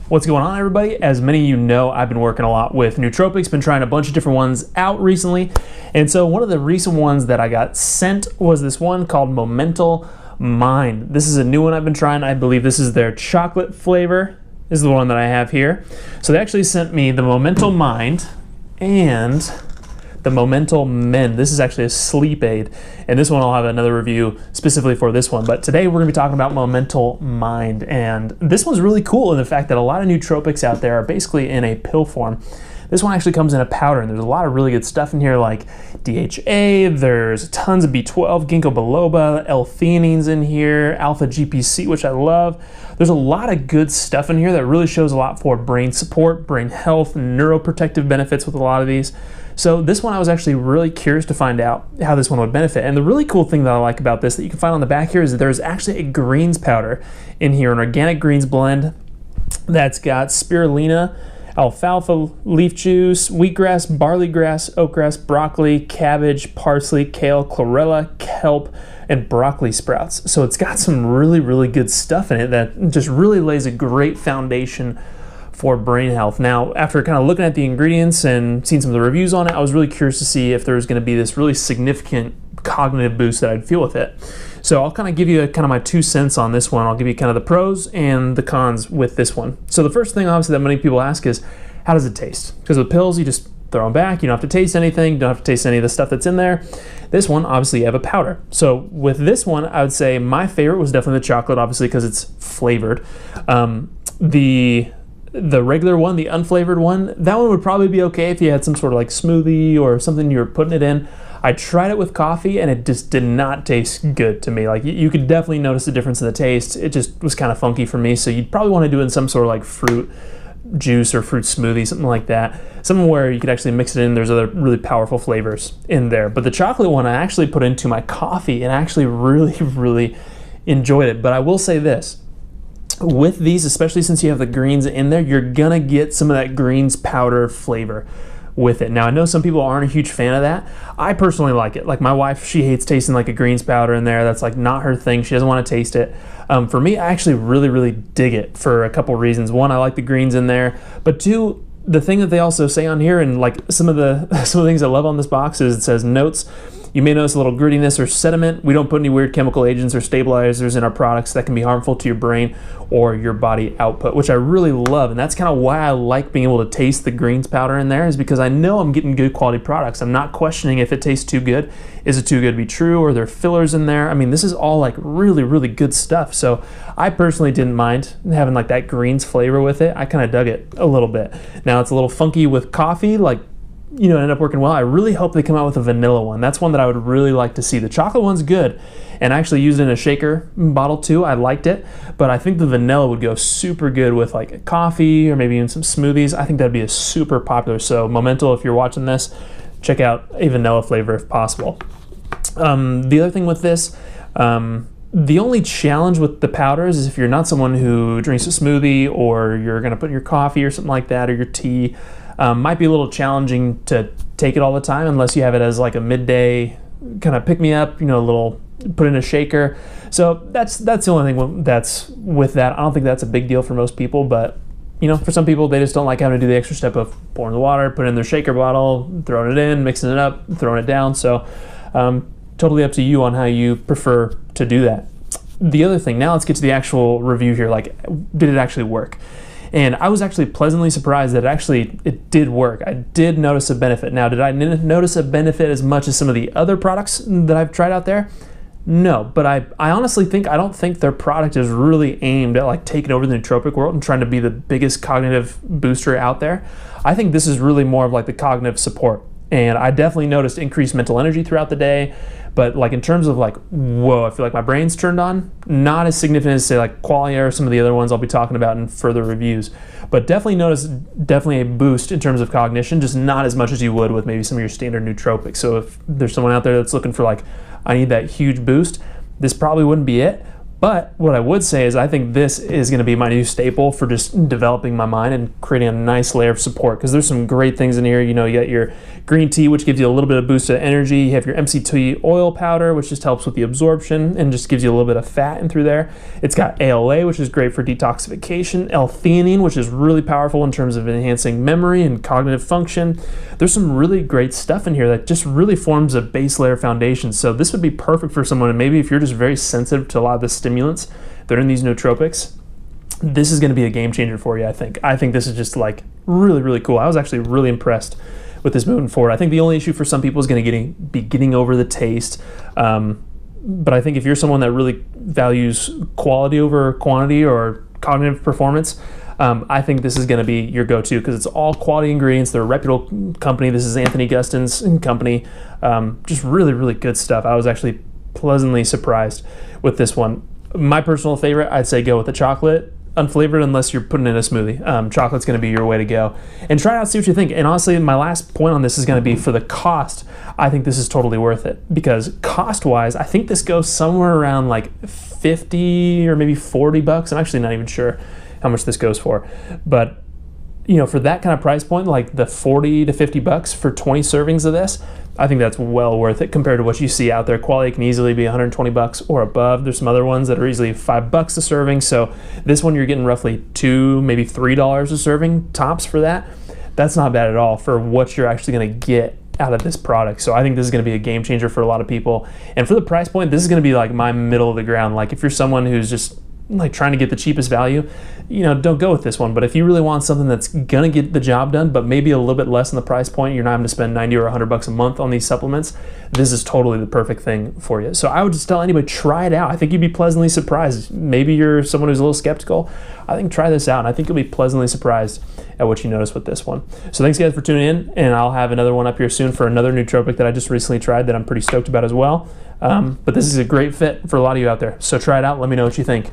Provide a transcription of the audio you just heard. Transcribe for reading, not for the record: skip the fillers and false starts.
What's going on, everybody? As many of you know, I've been working a lot with nootropics, been trying a bunch of different ones out recently. And so one of the recent ones that I got sent was this one called Momental Mind. This is a new one I've been trying. I believe this is their chocolate flavor, is the one that I have here. So they actually sent me the Momental Mind and the Momental Men. This is actually a sleep aid, and this one I'll have another review specifically for this one. But today we're going to be talking about Momental Mind, and this one's really cool in the fact that a lot of nootropics out there are basically in a pill form. This one actually comes in a powder, and there's a lot of really good stuff in here, like DHA, there's tons of B12, ginkgo biloba, l-theanine's in here, alpha GPC, which I love. There's a lot of good stuff in here that really shows a lot for brain support, brain health, neuroprotective benefits with a lot of these. So this one I was actually really curious to find out how this one would benefit. And the really cool thing that I like about this that you can find on the back here is that there's actually a greens powder in here, an organic greens blend that's got spirulina, alfalfa leaf juice, wheatgrass, barley grass, oatgrass, broccoli, cabbage, parsley, kale, chlorella, kelp, and broccoli sprouts. So it's got some really, really good stuff in it that just really lays a great foundation for brain health. Now, after kind of looking at the ingredients and seeing some of the reviews on it, I was really curious to see if there was going to be this really significant cognitive boost that I'd feel with it. So I'll kind of give you kind of my 2 cents on this one. I'll give you kind of the pros and the cons with this one. So the first thing obviously that many people ask is, how does it taste? Because with pills, you just throw them back. You don't have to taste anything. You don't have to taste any of the stuff that's in there. This one, obviously, you have a powder. So with this one, I would say my favorite was definitely the chocolate, obviously, because it's flavored. The regular one, the unflavored one, that one would probably be okay if you had some sort of like smoothie or something you were putting it in. I tried it with coffee and it just did not taste good to me. Like you could definitely notice the difference in the taste. It just was kind of funky for me. So you'd probably want to do it in some sort of like fruit juice or fruit smoothie, something like that. Something where you could actually mix it in. There's other really powerful flavors in there. But the chocolate one I actually put into my coffee and actually really, really enjoyed it. But I will say this. With these, especially since you have the greens in there, you're gonna get some of that greens powder flavor with it. Now, I know some people aren't a huge fan of that. I personally like it. Like my wife, she hates tasting like a greens powder in there. That's like not her thing. She doesn't want to taste it. For me, I actually really, really dig it for a couple reasons. One, I like the greens in there, but two, the thing that they also say on here, and like some of the things I love on this box is it says notes. You may notice a little grittiness or sediment. We don't put any weird chemical agents or stabilizers in our products that can be harmful to your brain or your body output, which I really love. And that's kind of why I like being able to taste the greens powder in there, is because I know I'm getting good quality products. I'm not questioning if it tastes too good. Is it too good to be true? Or are there fillers in there? I mean, this is all like really, really good stuff. So I personally didn't mind having like that greens flavor with it. I kind of dug it a little bit. Now it's a little funky with coffee, like, you know, it ended up working well. I really hope they come out with a vanilla one. That's one that I would really like to see. The chocolate one's good, and I actually used it in a shaker bottle too. I liked it, but I think the vanilla would go super good with like a coffee or maybe even some smoothies. I think that'd be a super popular. So Momental, if you're watching this, check out a vanilla flavor if possible. The other thing with this, the only challenge with the powders is if you're not someone who drinks a smoothie or you're gonna put in your coffee or something like that, or your tea, might be a little challenging to take it all the time unless you have it as like a midday kind of pick me up, you know, a little put in a shaker. So that's the only thing that's with that. I don't think that's a big deal for most people, but you know, for some people, they just don't like having to do the extra step of pouring the water, putting it in their shaker bottle, throwing it in, mixing it up, throwing it down. So totally up to you on how you prefer to do that. The other thing, now let's get to the actual review here. Like, did it actually work? And I was actually pleasantly surprised that it did work. I did notice a benefit. Now, did I notice a benefit as much as some of the other products that I've tried out there? No, but I honestly I don't think their product is really aimed at like taking over the nootropic world and trying to be the biggest cognitive booster out there. I think this is really more of like the cognitive support. And I definitely noticed increased mental energy throughout the day. But like in terms of like, whoa, I feel like my brain's turned on, not as significant as say like Qualia or some of the other ones I'll be talking about in further reviews. But definitely notice a boost in terms of cognition, just not as much as you would with maybe some of your standard nootropics. So if there's someone out there that's looking for like, I need that huge boost, this probably wouldn't be it. But what I would say is I think this is going to be my new staple for just developing my mind and creating a nice layer of support, because there's some great things in here. You know, you got your green tea, which gives you a little bit of boost of energy. You have your MCT oil powder, which just helps with the absorption and just gives you a little bit of fat in through there. It's got ALA, which is great for detoxification. L-theanine, which is really powerful in terms of enhancing memory and cognitive function. There's some really great stuff in here that just really forms a base layer foundation. So this would be perfect for someone, and maybe if you're just very sensitive to a lot of the stimulants that are in these nootropics, this is going to be a game changer for you, I think. I think this is just like really, really cool. I was actually really impressed with this moving forward. I think the only issue for some people is going to be getting over the taste. But I think if you're someone that really values quality over quantity or cognitive performance, I think this is going to be your go-to, because it's all quality ingredients. They're a reputable company. This is Anthony Gustin's company. Just really, really good stuff. I was actually pleasantly surprised with this one. My personal favorite, I'd say go with the chocolate, unflavored, unless you're putting in a smoothie. Chocolate's going to be your way to go. And try it out, see what you think. And honestly, my last point on this is going to be for the cost. I think this is totally worth it, because cost-wise, I think this goes somewhere around like 50 or maybe 40 bucks. I'm actually not even sure how much this goes for. But you know, for that kind of price point, like the 40 to 50 bucks for 20 servings of this, I think that's well worth it compared to what you see out there. Quality can easily be 120 bucks or above. There's some other ones that are easily $5 a serving. So this one you're getting roughly $2, maybe $3 a serving tops for that. That's not bad at all for what you're actually going to get out of this product. So I think this is going to be a game changer for a lot of people. And for the price point, this is going to be like my middle of the ground. Like if you're someone who's just like trying to get the cheapest value, you know, don't go with this one. But if you really want something that's gonna get the job done, but maybe a little bit less in the price point, you're not having to spend 90 or 100 bucks a month on these supplements, this is totally the perfect thing for you. So I would just tell anybody, try it out. I think you'd be pleasantly surprised. Maybe you're someone who's a little skeptical. I think try this out, and I think you'll be pleasantly surprised at what you notice with this one. So thanks guys for tuning in, and I'll have another one up here soon for another nootropic that I just recently tried that I'm pretty stoked about as well. But this is a great fit for a lot of you out there. So try it out, let me know what you think.